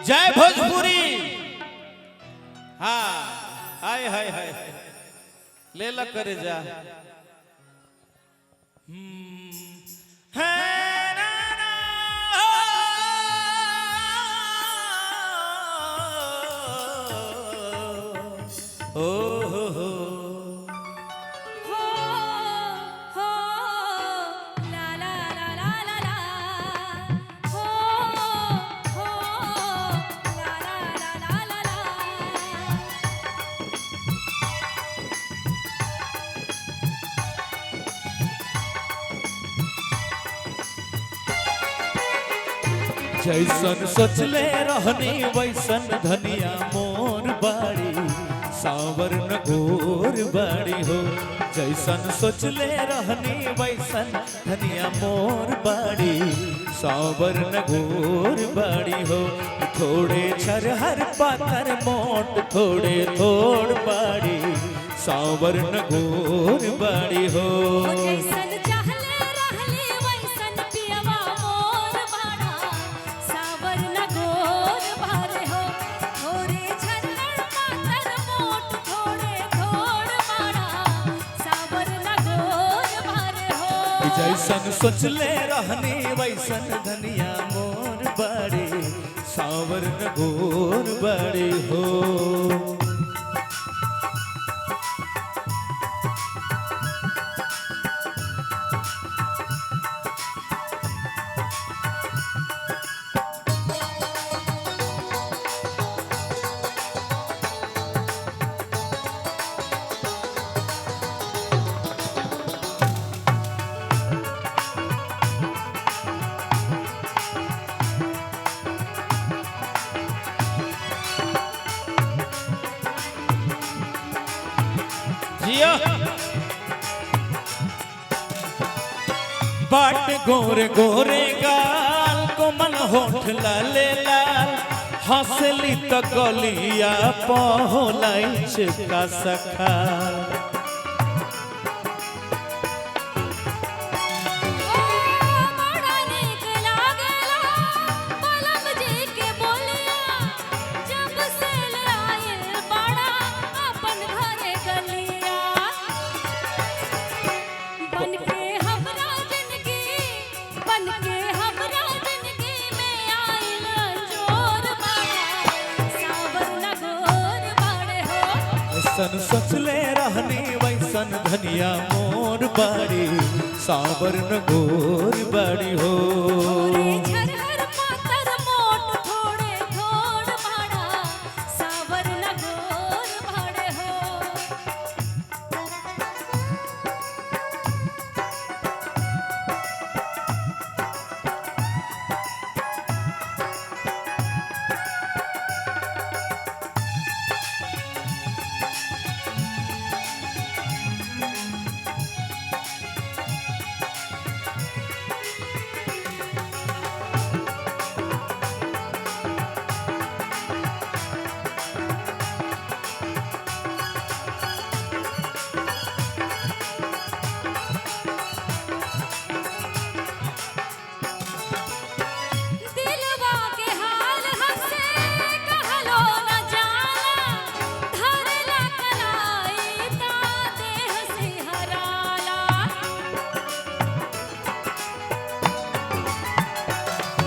जय भोजपुरी। हाँ हाय हाय हाय ले ला करे जा। है ना ना, ओ हो हो जैसन सोचले रहनी वैसन धनिया मोर बाड़ी सावर न गोर बाड़ी हो। जैसन सोचले रहनी वैसन धनिया मोर बाड़ी सावर न गोर बाड़ी हो। थोड़े छरहर पातर मोट थोड़े थोड़ बाड़ी सावर न गोर बाड़ी हो। जैसन सोचले रहनी वैसन धनिया मोर बाड़ी सावर न गोर बाड़ी हो। बाट गोरे गोरे गाल कोमल होठ लाले लाल हंसली तो गलिया पहोलाइच का सखा। सन सोचले रहनी वैसन धनिया मोर बाड़ी सावर न गोर बाड़ी हो।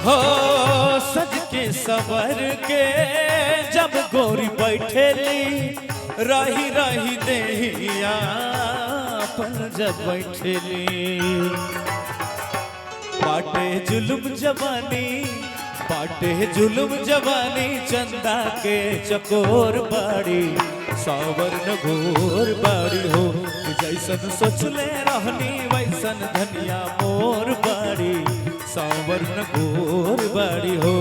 हो सज के सवर के जब गोरी बैठेली रही रही देहिया पन जब बैठेली। बाटे जुलुम जवानी चंदा के चकोर बाड़ी सावर न गोर बाड़ी हो। जैसन सोचले रहनी वैसन धनिया मोर बाड़ी सावर न गोर बाड़ी हो।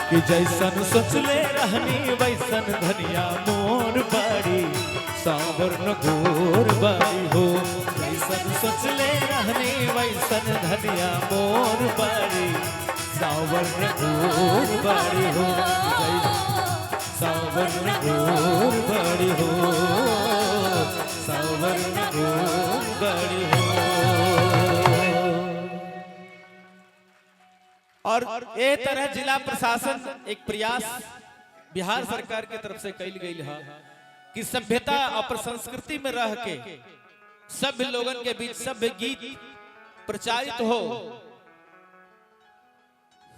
कि जैसन सोचले रहनी वैसन धनिया मोर बाड़ी सावर न गोर बाड़ी हो। जैसन सोचले रहनी वैसन धनिया मोर बाड़ी सावर न गोर बाड़ी हो। सावर न गोर बाड़ी हो, सावर न गोर बाड़ी हो। और ए तरह जिला प्रशासन एक प्रयास बिहार सरकार के तरफ से कैल गई है कि सभ्यता और संस्कृति में रह के सभ्य लोगन के बीच सभ्य गीत प्रचारित हो।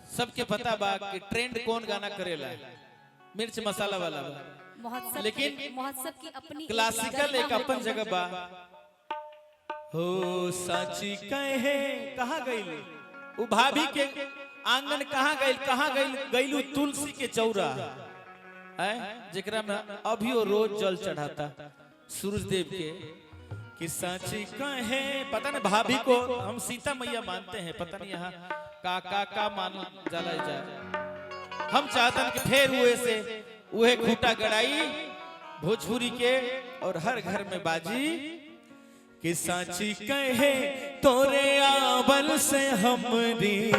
सबके पता बा कि ट्रेंड कौन गाना करेला, मिर्च मसाला वाला बा, लेकिन महोत्सव की अपनी क्लासिकल एक अपन जगह बा। हो साची कहे कहाँ गई वो भाभी के आंगन, कहाँ गईलू तुलसी के चौरा है जेकरा में अभी वो रोज जल चढ़ाता सूरज देव के कि साची कहे। पता नहीं भाभी को हम सीता मैया मानते हैं, पता नहीं यहाँ का मान जाला जाए। हम चाहते हैं कि फिर हुए से उहे खूटा गड़ाई भोजपुरी के और हर घर में बाजी कि साची कहे तोरे आवल से हमरी,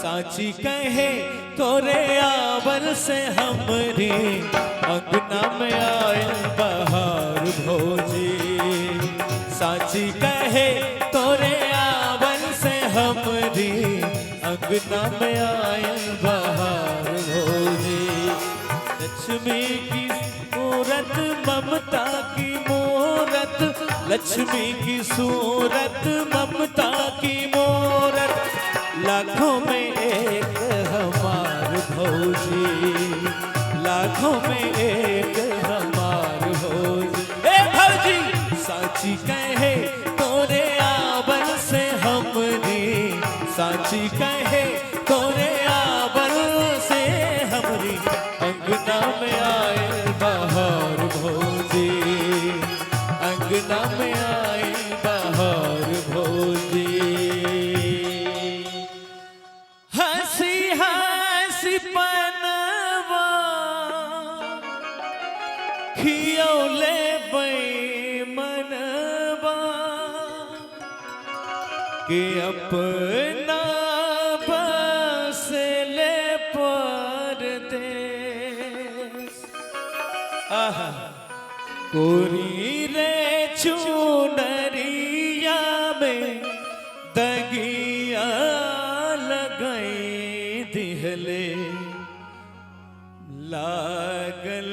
साची कहे तोरे आवल से हमरी अंगना में आए बहार भोजी। साची कहे तोरे आवल से हमरी अंगना में आए बहार भोजी। लक्ष्मी की सूरत ममता की मूरत, लक्ष्मी की सूरत ममता की मूरत लाखों में एक हमार भौजी, लाखों में एक हमार भौजी। ए भौजी साची कहे तोरे आवल से हमरी, साची कहे तोरे आवल से हमरी अंगना में आए बहार भौजी, अंगना में आए बहार भौजी। हंसी हंसी पनवा खियौले मनवा के अपना बसले परदेस। आहा कोरी रे चुनरिया में दगिया लगई दिहले, लागल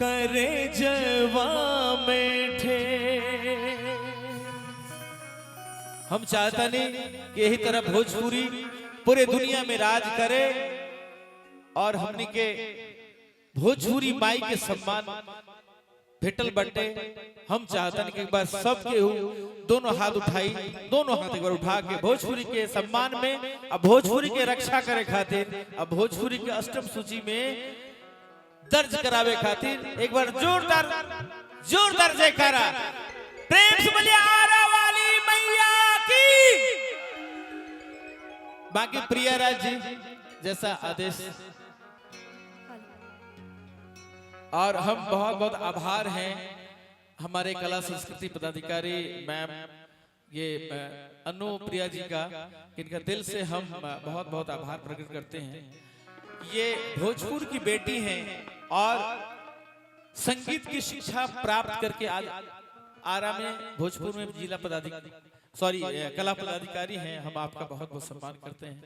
करे जवा में ठेस। हम चाहता नहीं कि यही तरह भोजपुरी पूरे दुनिया में राज करे और हमने के भोजपुरी माई के सम्मान भेटल बटे। हम चाहते हैं कि एक बार सबके दोनों हाथ उठाई, दोनों हाथ एक बार उठा के भोजपुरी के सम्मान में अब भोजपुरी के रक्षा करे खातिर, अब भोजपुरी के अष्टम सूची में दर्ज करावे खातिर एक बार जोरदार जयकारा प्रेम से बोलिए आरा वाली मैया की। बाकी प्रियाराज जी जैसा आदेश। और हम बहुत बहुत आभार हैं हमारे कला संस्कृति पदाधिकारी मैम ये अनुप्रिया जी का, इनका दिल से हम बहुत बहुत आभार प्रकट करते हैं। ये भोजपुर की बेटी हैं और संगीत की शिक्षा प्राप्त करके आज आरा में भोजपुर में जिला पदाधिकारी कला पदाधिकारी हैं। हम आपका बहुत बहुत सम्मान करते हैं।